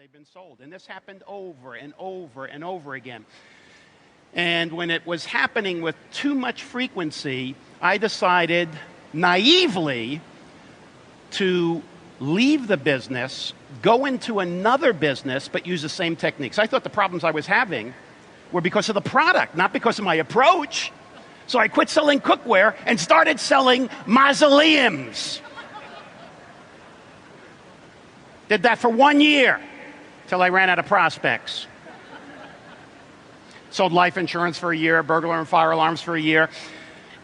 they've been sold. And this happened over and over and over again. And when it was happening with too much frequency, I decided naively to leave the business, go into another business, but use the same techniques. I thought the problems I was having were because of the product, not because of my approach. So I quit selling cookware and started selling mausoleums. Did that for 1 year till I ran out of prospects. Sold life insurance for a year, burglar and fire alarms for a year.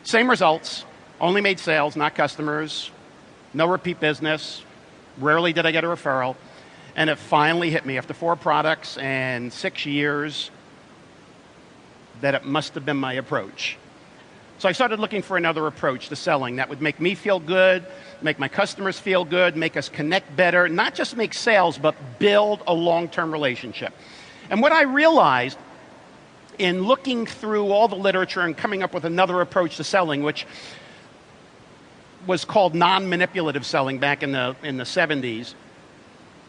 Same results, only made sales, not customers, no repeat business. Rarely did I get a referral. And it finally hit me after 4 products and 6 years that it must have been my approach. So I started looking for another approach to selling that would make me feel good, make my customers feel good, make us connect better, not just make sales, but build a long-term relationship. And what I realized in looking through all the literature and coming up with another approach to selling, which was called non-manipulative selling back in the 70s,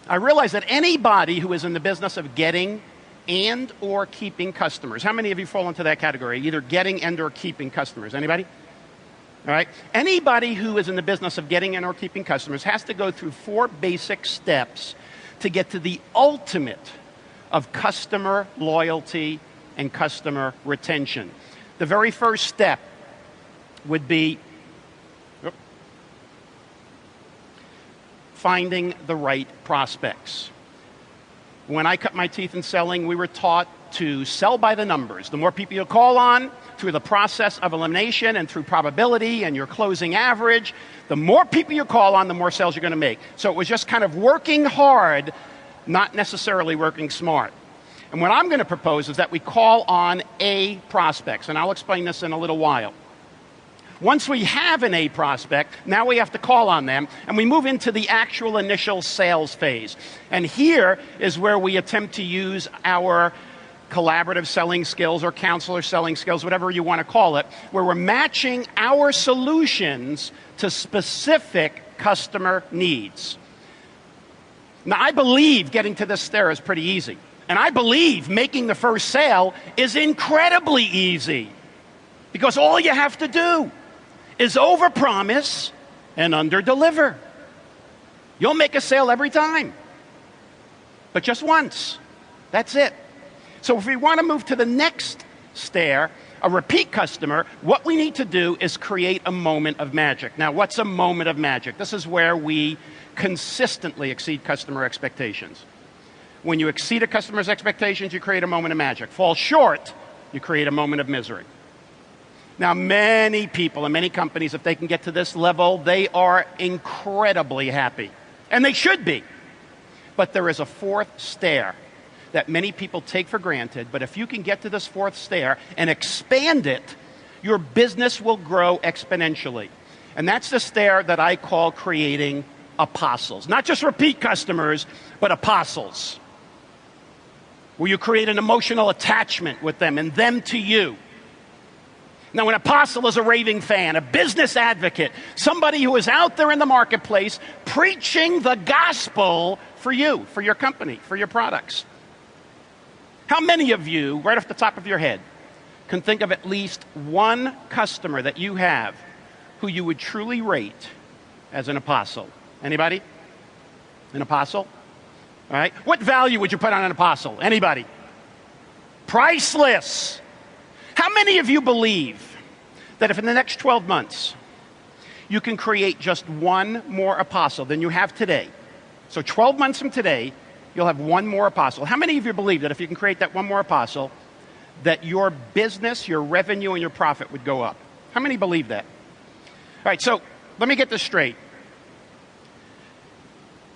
I realized that anybody who is in the business of getting and or keeping customers, how many of you fall into that category? Either getting and or keeping customers. Anybody? All right. Anybody who is in the business of getting and or keeping customers has to go through 4 basic steps to get to the ultimate of customer loyalty and customer retention. The very first step would be finding the right prospects. When I cut my teeth in selling, we were taught to sell by the numbers. The more people you call on through the process of elimination and through probability and your closing average, the more people you call on, the more sales you're going to make. So it was just kind of working hard, not necessarily working smart. And what I'm going to propose is that we call on A prospects, and I'll explain this in a little while. Once we have an A prospect, now we have to call on them, and we move into the actual initial sales phase. And here is where we attempt to use our collaborative selling skills or counselor selling skills, whatever you want to call it, where we're matching our solutions to specific customer needs. Now, I believe getting to this stair is pretty easy. And I believe making the first sale is incredibly easy. Because all you have to do is overpromise and underdeliver. You'll make a sale every time. But just once. That's it. So if we want to move to the next stair, a repeat customer, what we need to do is create a moment of magic. Now, what's a moment of magic? This is where we consistently exceed customer expectations. When you exceed a customer's expectations, you create a moment of magic. Fall short, you create a moment of misery. Now, many people and many companies, if they can get to this level, they are incredibly happy. And they should be. But there is a 4th stair that many people take for granted. But if you can get to this 4th stair and expand it, your business will grow exponentially. And that's the stair that I call creating apostles. Not just repeat customers, but apostles. Where you create an emotional attachment with them and them to you. Now, an apostle is a raving fan, a business advocate, somebody who is out there in the marketplace preaching the gospel for you, for your company, for your products. How many of you, right off the top of your head, can think of at least one customer that you have who you would truly rate as an apostle? Anybody? An apostle? All right. What value would you put on an apostle? Anybody? Priceless. How many of you believe that if in the next 12 months you can create just one more apostle than you have today, so 12 months from today, you'll have one more apostle. How many of you believe that if you can create that one more apostle, that your business, your revenue, and your profit would go up? How many believe that? All right, so let me get this straight.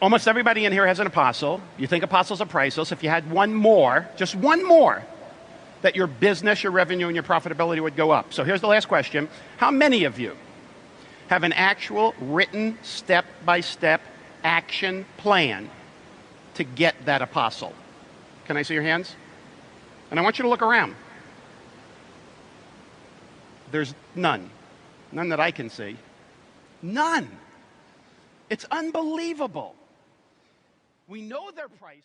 Almost everybody in here has an apostle. You think apostles are priceless. If you had one more, just one more, that your business, your revenue, and your profitability would go up. So here's the last question. How many of you have an actual written step-by-step action plan to get that apostle? Can I see your hands? And I want you to look around. There's none. None that I can see. None. It's unbelievable. We know their price.